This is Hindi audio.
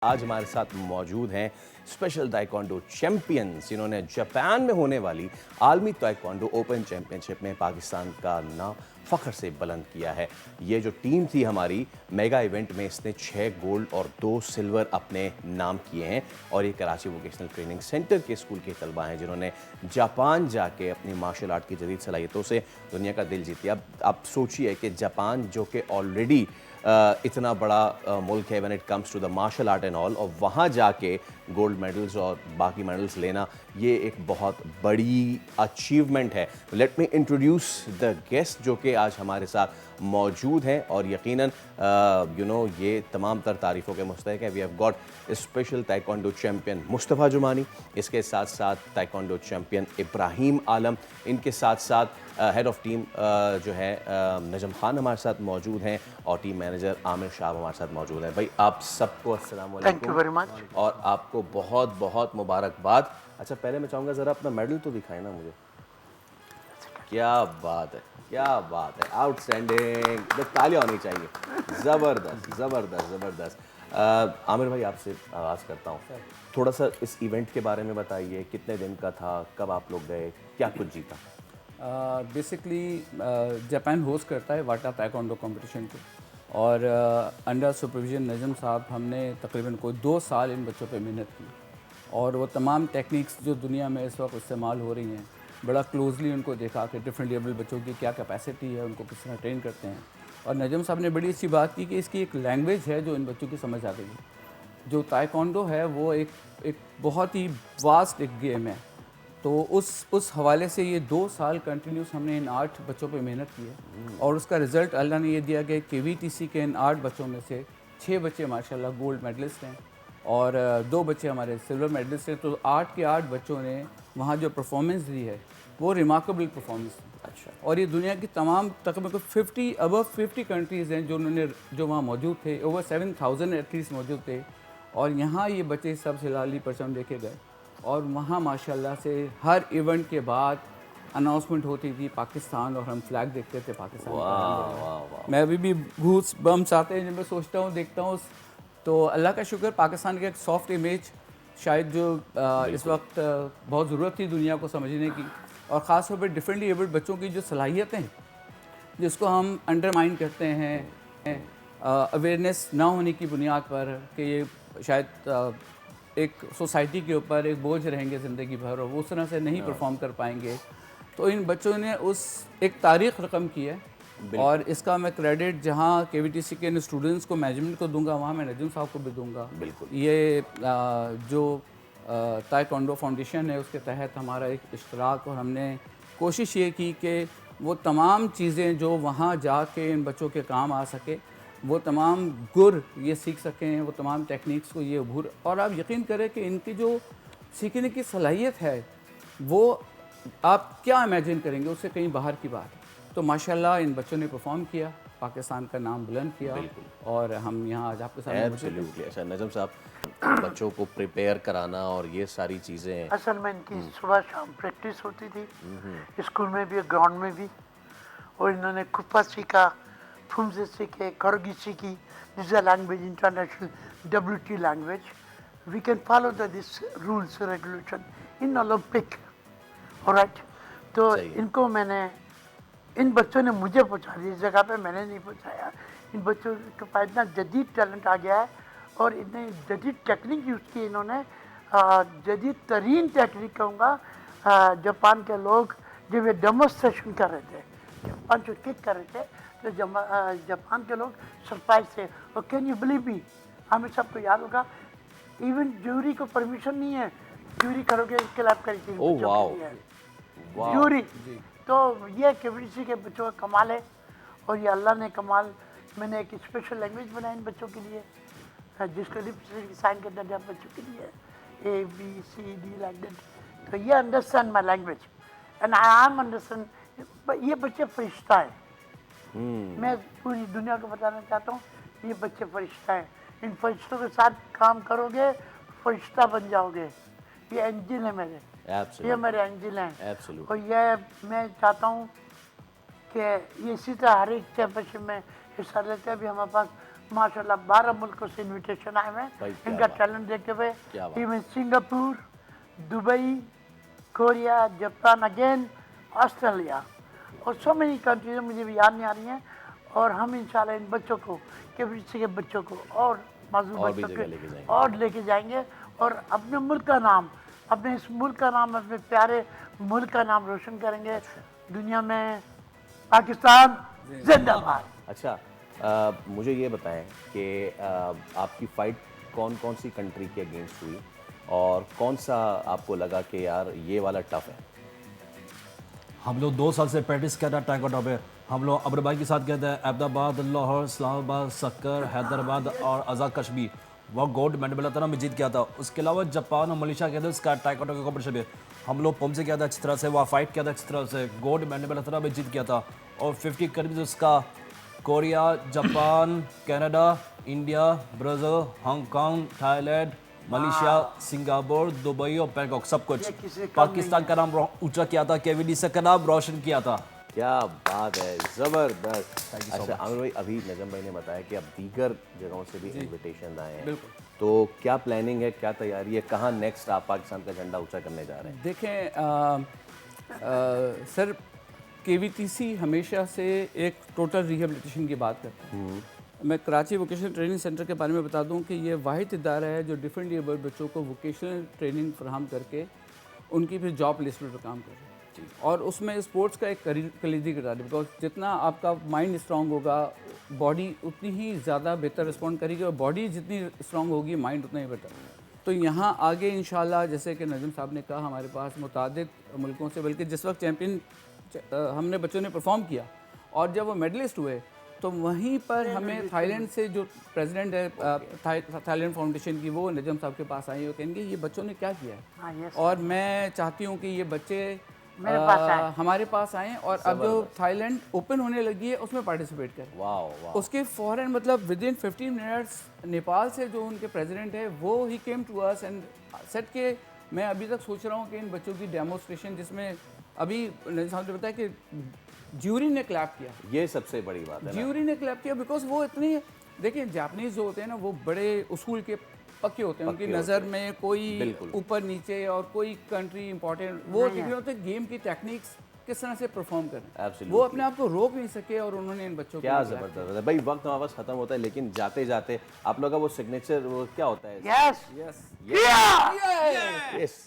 आज हमारे साथ मौजूद हैं स्पेशल ताइक्वांडो चैंपियंस। इन्होंने जापान में होने वाली आलमी ताइक्वांडो ओपन चैंपियनशिप में पाकिस्तान का नाम फ़ख्र से बुलंद किया है। ये जो टीम थी हमारी मेगा इवेंट में, इसने 6 गोल्ड और 2 सिल्वर अपने नाम किए हैं। और ये कराची वोकेशनल ट्रेनिंग सेंटर के स्कूल के तलबा हैं जिन्होंने जापान जाके अपनी मार्शल आर्ट की जदीद सलाहियतों से दुनिया का दिल जीती। अब आप सोचिए कि जापान जो कि ऑलरेडी इतना बड़ा मुल्क है when it comes to the martial art and all, और वहाँ जाके गोल्ड मेडल्स और बाकी मेडल्स लेना, ये एक बहुत बड़ी अचीवमेंट है। Let me introduce the guest जो कि आज हमारे साथ मौजूद हैं और यकीनन ये तमाम तर तारीफ़ों के मुस्तहिक है। We have got special taekwondo champion Mustafa Jumani, इसके साथ साथ ताइक्वांडो चैम्पियन इब्राहिम आलम, इनके साथ साथ हेड ऑफ़ टीम जो है नजम खान हमारे साथ मौजूद हैं, और टीम मैनेजर आमिर शाह हमारे साथ मौजूद हैं। भाई आप सबको अस्सलाम वालेकुम। Thank you very much. और आपको बहुत बहुत मुबारकबाद। अच्छा, पहले मैं चाहूँगा ज़रा अपना मेडल तो दिखाएं ना मुझे। क्या बात है, क्या बात है, आउटस्टैंडिंग, तालियां होनी चाहिए। ज़बरदस्त ज़बरदस्त ज़बरदस्त। आमिर भाई, आपसे आगाज़ करता हूँ, थोड़ा सा इस इवेंट के बारे में बताइए। कितने दिन का था, कब आप लोग गए, क्या कुछ जीता? बेसिकली जापान होस्ट करता है वाटा ताइक्वांडो कंपटीशन को, और अंडर सुपरविजन नजम साहब, हमने तकरीबन कोई 2 साल इन बच्चों पे मेहनत की, और वो तमाम टेक्निक्स जो दुनिया में इस वक्त इस्तेमाल हो रही हैं, बड़ा क्लोजली उनको देखा कि डिफरेंट लेवल बच्चों की क्या कैपेसिटी है, उनको किस तरह ट्रेन करते हैं। और नजम साहब ने बड़ी अच्छी बात की कि इसकी एक लैंग्वेज है जो इन बच्चों की समझ आ गई है। जो ताइक्वांडो है वो एक बहुत ही वास्ट एक गेम है, तो उस हवाले से ये 2 साल कंटिन्यूस हमने इन 8 बच्चों पे मेहनत की है, और उसका रिज़ल्ट अल्लाह ने ये दिया कि KVTC के इन 8 बच्चों में से 6 बच्चे माशाल्लाह गोल्ड मेडलिस्ट हैं, और 2 बच्चे हमारे सिल्वर मेडलिस्ट हैं। तो 8 के 8 बच्चों ने वहाँ जो परफॉर्मेंस दी है वो रिमार्केबल परफॉर्मेंस थी। अच्छा। और ये दुनिया की तमाम तकरीबन 50 कंट्रीज़ हैं जो वहाँ मौजूद थे। ओवर 7,000 एथलीट्स मौजूद थे, और यहाँ ये बच्चे सब सिलाली परचम लेके गए, और वहाँ माशाल्लाह से हर इवेंट के बाद अनाउंसमेंट होती थी पाकिस्तान, और हम फ्लैग देखते थे पाकिस्तान का। वाह वाह। मैं अभी भी घूस बम्स आते हैं जब मैं सोचता हूँ, देखता हूँ, तो अल्लाह का शुक्र, पाकिस्तान की एक सॉफ्ट इमेज शायद जो इस वक्त बहुत ज़रूरत थी दुनिया को समझने की, और ख़ास तौर पर डिफरेंटली एबल्ड बच्चों की जो सलाहियतें जिसको हम अंडरमाइन करते हैं अवेयरनेस ना होने की बुनियाद पर, कि ये शायद एक सोसाइटी के ऊपर एक बोझ रहेंगे ज़िंदगी भर, और वो उस तरह से नहीं परफॉर्म कर पाएंगे। तो इन बच्चों ने उस एक तारीख़ रकम की है, और इसका मैं क्रेडिट जहाँ KVTC के इन स्टूडेंट्स को, मैनेजमेंट को दूंगा, वहाँ मैं नजम साहब को भी दूंगा। बिल्कुल। ये जो ताइक्वांडो फाउंडेशन है उसके तहत हमारा एक इश्तराक, और हमने कोशिश ये की कि वो तमाम चीज़ें जो वहाँ जाके इन बच्चों के काम आ सके, वो तमाम गुर ये सीख सकें, वो तमाम टेक्निक्स को ये उभर। और आप यकीन करें कि इनकी जो सीखने की सलाहियत है वो आप क्या इमेजिन करेंगे, उससे कहीं बाहर की बात है। तो माशाल्लाह इन बच्चों ने परफॉर्म किया, पाकिस्तान का नाम बुलंद किया, और हम यहाँ आज आपके साथ एब्सोल्युटली। अच्छा नजम साहब, बच्चों को प्रिपेयर कराना और ये सारी चीज़ें, असल में इनकी सुबह शाम प्रैक्टिस होती थी, स्कूल में भी, ग्राउंड में भी, और इन्होंने कुप्पा सीखा, फुमसे सीखे, करगी सीखी, this is language international WT language. We can follow this rules regulation in Olympic, alright. तो इनको मैंने, इन बच्चों ने मुझे पहुंचा दिया, इस जगह पे मैंने नहीं पहुंचाया। इन बच्चों के पास इतना जदीद टैलेंट आ गया है, और इतने जदीद टेक्निक यूज़ की इन्होंने, जदीद तरीन टेक्निक कहूँगा। जापान के लोग जब ये डेमोन्स्ट्रेशन कर रहे थे, पंच और किक कर रहे थे, तो जापान के लोग सरप्राइज थे। और कैन यू बिलीव मी, हमें सबको याद होगा, इवन ज्यूरी को परमिशन नहीं है, ज्यूरी करोगे क्लैप करी थी ज्यूरी। तो ये KVTC के बच्चों का कमाल है, और ये अल्लाह ने कमाल, मैंने एक स्पेशल लैंग्वेज बनाई इन बच्चों के लिए, जिसको लिप साइन करना है बच्चों के लिए, ABCD लाइक दैट। तो ये understand my language and I am understand. ये बच्चे फरिश्ता है, मैं पूरी दुनिया को बताना चाहता हूँ, ये बच्चे फरिश्ता हैं। इन फरिश्तों के साथ काम करोगे, फरिश्ता बन जाओगे। ये एंजिल है मेरे, ये मेरे एंजिल हैं। और ये मैं चाहता हूँ कि ये इसी तरह हर एक चैंपियनशिप में हिस्सा लेते हैं। अभी हमारे पास माशाल्लाह 12 मुल्कों से इनविटेशन आए हुए भाई, हैं क्या इनका बात। टैलेंट देखते हुए। क्या बात। Team in Singapore, Dubai, Korea, Japan again, Australia और सो मेनी कंट्रीज मुझे भी याद नहीं आ रही हैं। और हम इंशाल्लाह इन बच्चों को केबीसी के बच्चों को और माजूर और भी बच्चों जगह के लेके जाएंगे। और लेके जाएंगे और अपने मुल्क का नाम, अपने इस मुल्क का नाम, अपने प्यारे मुल्क का नाम रोशन करेंगे दुनिया में। पाकिस्तान जिंदाबाद। अच्छा, मुझे ये बताएं कि आपकी फ़ाइट कौन कौन सी कंट्री के अगेंस्ट हुई और कौन सा आपको लगा कि यार ये वाला टफ है? हम लोग 2 साल से प्रैक्टिस कर रहे हैं टाइकोंडो पे। हम लोग अब्र भाई के साथ गए थे अहमदाबाद, लाहौर, इस्लामाबाद, सक्कर, हैदराबाद और आज़ाद कश्मीर। वो गोल्ड मेडल मिला था ना, मैं जीत गया था। उसके अलावा जापान और मलेशिया गए थे उसका टाइकोंडो के कॉम्पिटिशन में। हम लोग पम से किया था अच्छी तरह से, वहाँ फाइट किया था अच्छी तरह से, गोल्ड मेडल मिला था ना, मैं जीत गया था। और 50 कंट्रीज उसका Korea, Japan, Canada, India, Brazil, Hong Kong, Thailand, Malaysia, Singapore, Dubai और बैंकॉक, सब कुछ। ये किसी काम पाकिस्तान का नाम ऊंचा किया था, केवीडी का नाम रोशन किया था। क्या बात है, ज़बरदस्त। अच्छा आमिर भाई, अभी नजम भाई ने बताया कि अब दीगर जगहों से भी इनविटेशन आए हैं, तो क्या प्लानिंग है, क्या तैयारी है, कहाँ नेक्स्ट आप पाकिस्तान का झंडा ऊंचा करने जा रहे हैं? देखें सर, केवीटीसी हमेशा से एक टोटल रिहेबिलिटेशन की बात करता है। मैं कराची वोकेशनल ट्रेनिंग सेंटर के बारे में बता दूं कि ये वाहिद इदारा है जो डिफरेंट एबल्ड बच्चों को वोकेशनल ट्रेनिंग फराहम करके उनकी फिर जॉब प्लेसमेंट पर काम कर रहे हैं। और उसमें स्पोर्ट्स का एक कलीदी किरदार है, बिकॉज जितना आपका माइंड स्ट्रांग होगा, बॉडी उतनी ही ज़्यादा बेहतर रिस्पॉन्ड करेगी, और बॉडी जितनी स्ट्रांग होगी, माइंड उतना ही बेटर। तो यहाँ आगे इंशाल्लाह, जैसे कि नजम साहब ने कहा, हमारे पास मुतादिद मुल्कों से, बल्कि जिस वक्त चैम्पियन हमने बच्चों ने परफॉर्म किया और जब वो मेडलिस्ट हुए, तो वहीं पर हमें थाईलैंड से जो प्रेसिडेंट है थाईलैंड फाउंडेशन की, वो नजम साहब के पास आए और कहेंगे ये बच्चों ने क्या किया है। हाँ, yes, और मैं चाहती हूँ कि ये बच्चे मेरे पास आए। हमारे पास आएँ और अब जो थाईलैंड ओपन होने लगी है उसमें पार्टिसिपेट करें। वाह वाह। उसके फ़ौरन मतलब विद इन 15 मिनट्स नेपाल से जो उनके प्रेसिडेंट है वो ही came to us and set के मैं अभी तक सोच रहा हूँ कि इन बच्चों की डेमोस्ट्रेशन, जिसमें अभी नज़ीर साहब ने बताया कि ज्यूरी ने क्लैप किया, ये सबसे बड़ी बात है ना। ज्यूरी ने क्लैप किया, बिकॉज वो इतनी, देखिए जापानीज जो होते हैं ना, वो बड़े उसूल के पक्के होते हैं, उनकी पक्के नज़र होते में कोई बिल्कुल। ऊपर नीचे और कोई कंट्री इंपॉर्टेंट वो देख रहे होते हैं, गेम की टेक्निक्स किस तरह से परफॉर्म करें। Absolutely. वो अपने आप को रोक नहीं सके और उन्होंने इन बच्चों क्या को ज़बरदस्त है भाई। वक्त हमारे पास खत्म होता है, लेकिन जाते जाते आप लोग का वो सिग्नेचर वो क्या होता है? Yes yes Yeah! यस।